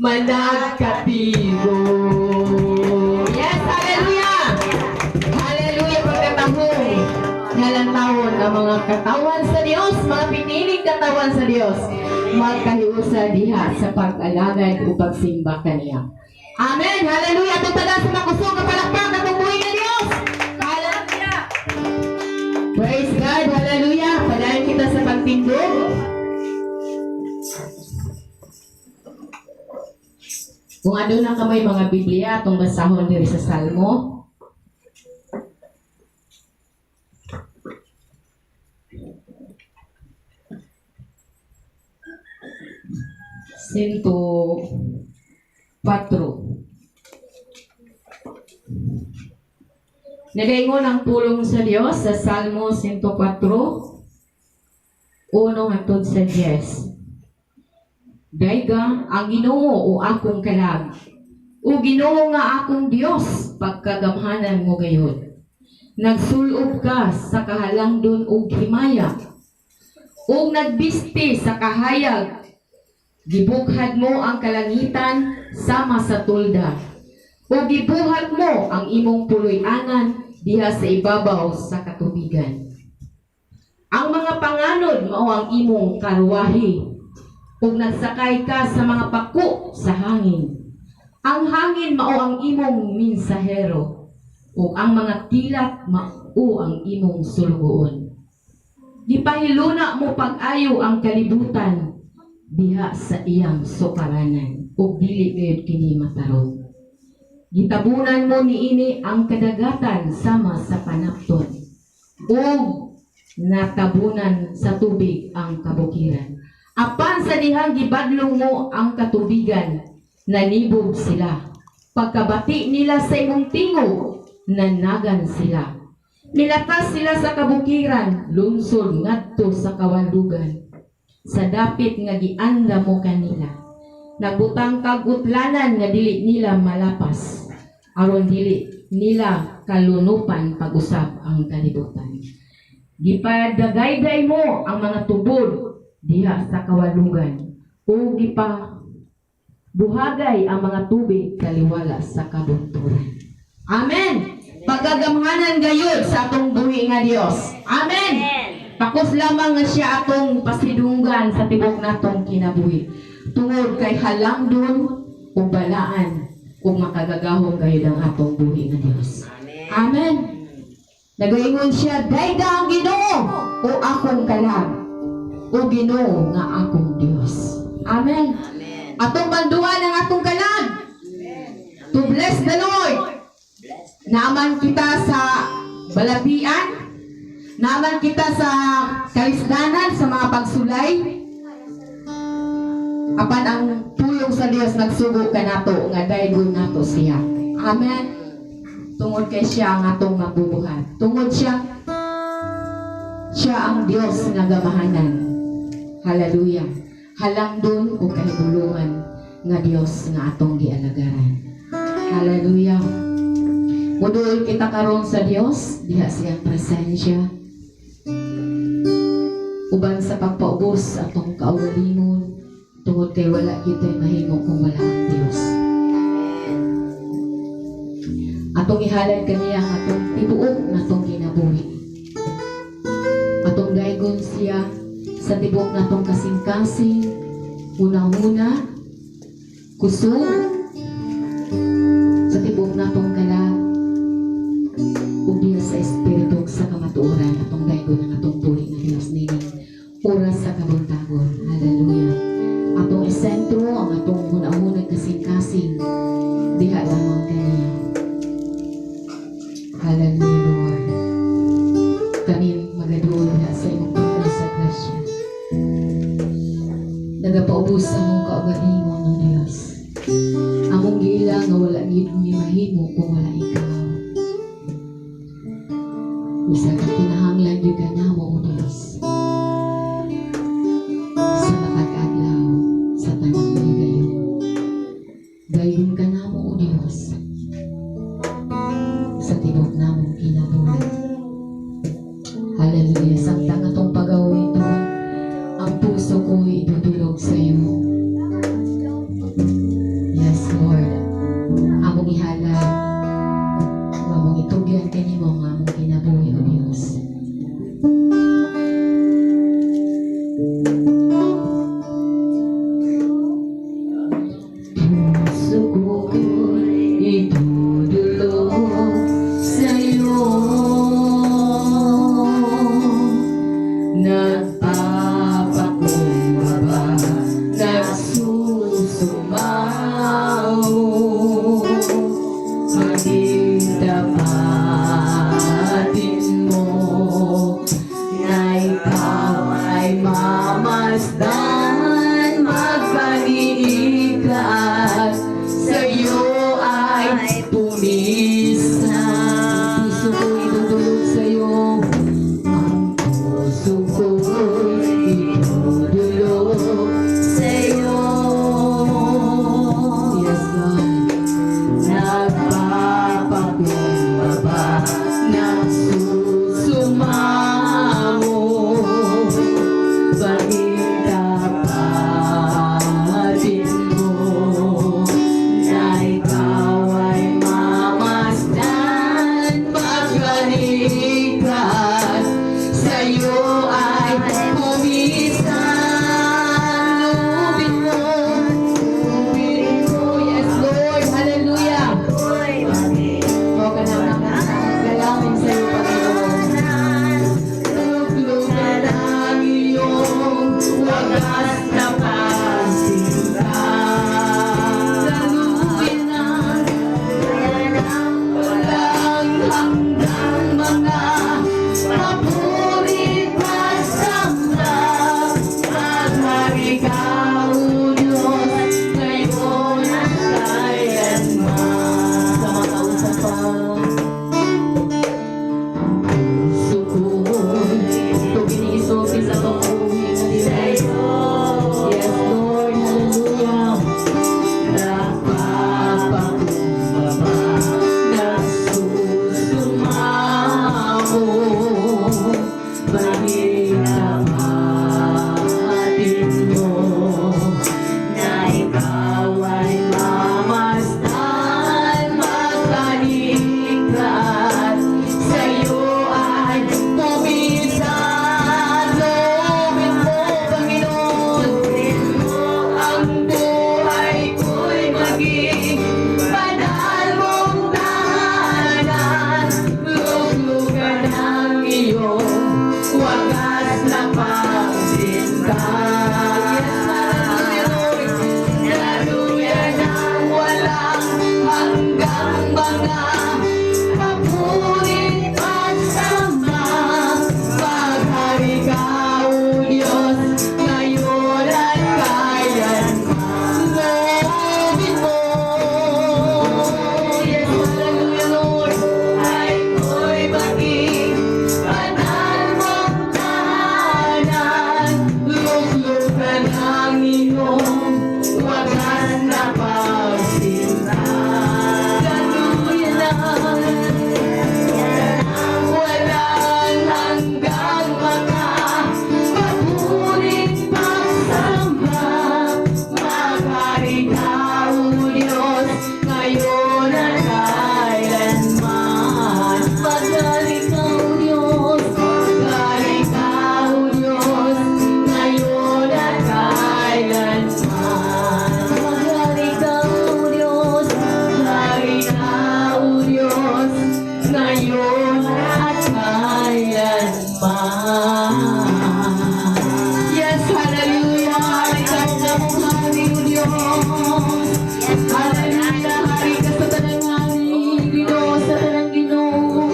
managkatigo. Yes, hallelujah! Hallelujah, pagkatahong ngalang taon ang mga katawan sa Dios, mga piniling katawan sa Dios, magkahiusa diha sa pag-alagad o pagsimba kaniya. Amen! Hallelujah! Itong taga sa makusong kapalakpak na tumuhin ng Dios! Hallelujah! Praise God! Hallelujah! Padayon kita sa pagtindog. Kung ano na kamay mga Biblia, itong basahon diri sa Salmo. Sinto 4. Nagaingon ang pulong sa Dios sa Salmo 104, 1 hangtod sa 10. Dayga ang Ginoo o akong kalag, o Ginoo nga akong Dios, pagkagamhanan mo gayon. Nagsulob ka sa kahalangdon o himaya, o nagbiste sa kahayag, gibukhad mo ang kalangitan sama sa tulda, o gibuhat mo ang imong puloy-anan diha sa ibabaw sa katubigan. Ang mga panganod mao ang imong karuwahi, ug nagsakay ka sa mga pako sa hangin. Ang hangin mao ang imong minsahero, ug ang mga kilat mao ang imong sulugoon. Gipahiluna mo pag-ayo ang kalibutan diha sa iyang sukaranan, ug dili gayud kini matarong. Gitabunan mo niini ang kadagatan sama sa panapton, ug natabunan sa tubig ang kabukiran. Apan sa dihang gibadlong mo ang katubigan, nanibog sila. Pagkabati nila sa imong tingog, nanagan sila. Milatas sila sa kabukiran, lungsod ngadto sa kawalugan. Sa dapit nga gianda mo kanila, nagbutang kagutlanan nga dili nila malapas, aron dili nila kalunupan pag-usab ang kalibutan. Gipadagayday mo ang mga tubod diha sa kawalugan, o gipabuhagay ang mga tubig kaliwala sa kabunturan. Amen! pagagamhanan gayud sa atong buhi nga Dios. Amen. Pakos lamang nga siya atong pasidunggan sa tibok natong kinabuhi. Tungod kay halangdon o balaan kung makagagahong gayud ang atong buhi nga Dios. Amen. Nagaingon siya, dayda ang Ginoo o akong kalag o Ginoo nga akong Dios. Amen. Atong banduan ang atong kalag. To bless the Lord. Naman kita sa balatian, naman kita sa kalisdanan, sa mga pagsulay. Apan ang pulong sa Dios nagsugo ka nato nga daygon nato siya. Amen. Tungod kay siya ang atong mabubuhat. Tungod siya ang Dios nga gamahanan. Hallelujah. Halangdon o kahibulungan nga Dios nga atong gialagaran. Hallelujah. Mudul kita karon sa Dios, diha siyang presensya. Uban sa pagpaubos atong kaugalingon, tungod kay wala kita mahimo kung wala ang Dios. Atong ihalad kaniya ang atong tibuok natong kinabuhi. Atong daygon siya sa tibuok natong kasing-kasing, una-una, kusog, sa tibuok natong kalag, ug diha sa espiritu sa kamatuoran atong daygon ang atong buhi nga Dios nining oras sa kabuntagon. Hallelujah. Atong isentro ang atong una-una kasing-kasing diha lamang kaniya. Hallelujah, Lord. Kami magaduol na sa imong tungkol sa grasya. Nagapaubos sa mong kaugalingon ng Diyos. Among gila nga wala gid mi mahimo kung wala ikaw. Bisa ka kinahanglan gyud ka namo, O Diyos. Sa matag-adlaw, sa tanang ligayon. Dayon ka namo, O Diyos. Sa tibok namong kinabuhi. Hallelujah. Samtang atong pag-away doon, ang puso ko'y idudulog sa iyo. Yes, Lord. Among ihalad, among itugyan kanimo ang among kinabuhi, O Diyos. Puso ko'y idudulog sa iyo. wagas na pagsinta. Daluyan ang walang hanggang mga papurit at sama. Maghari ka, O Diyos, ngayon at kailanman. Loobin mo. Yes, hallelujah, Lord. Ay ko'y maging banal mong tahanan. Luglog ka ng iyong wagas na pagsinta. Daluyan ang walang hanggang mga papurit pagsamba. Maghari ka, O Diyos, ngayon at kailanman. Maghari ka, O Diyos, maghari ka, O Diyos, ngayon at kailanman. Maghari ka, O Diyos, maghari ka, O Diyos, ngayon at kailanman. Yes, hallelujah. Hari ka na mong hari, O Diyos. Hallelujah. Hari ka sa tanang hari, Ginoo sa tanang Ginoo.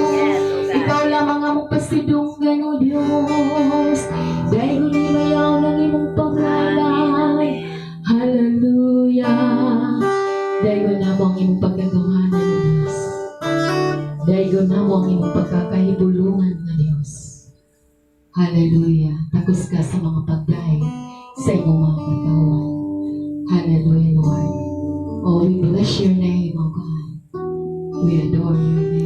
Ikaw lamang ang magpasidunggan, O Diyos. Dahil hinimayaw ng imong pangalan. Hallelujah. Dahil na mo ang imong pagkagamanan, O Diyos. Dahil na mo ang imong pagkakahibulungan, O Diyos. Hallelujah. Takos ka sa mga pagdaig sa imong mga katawan. Hallelujah, Lord. Oh, we bless your name, O God. We adore your name.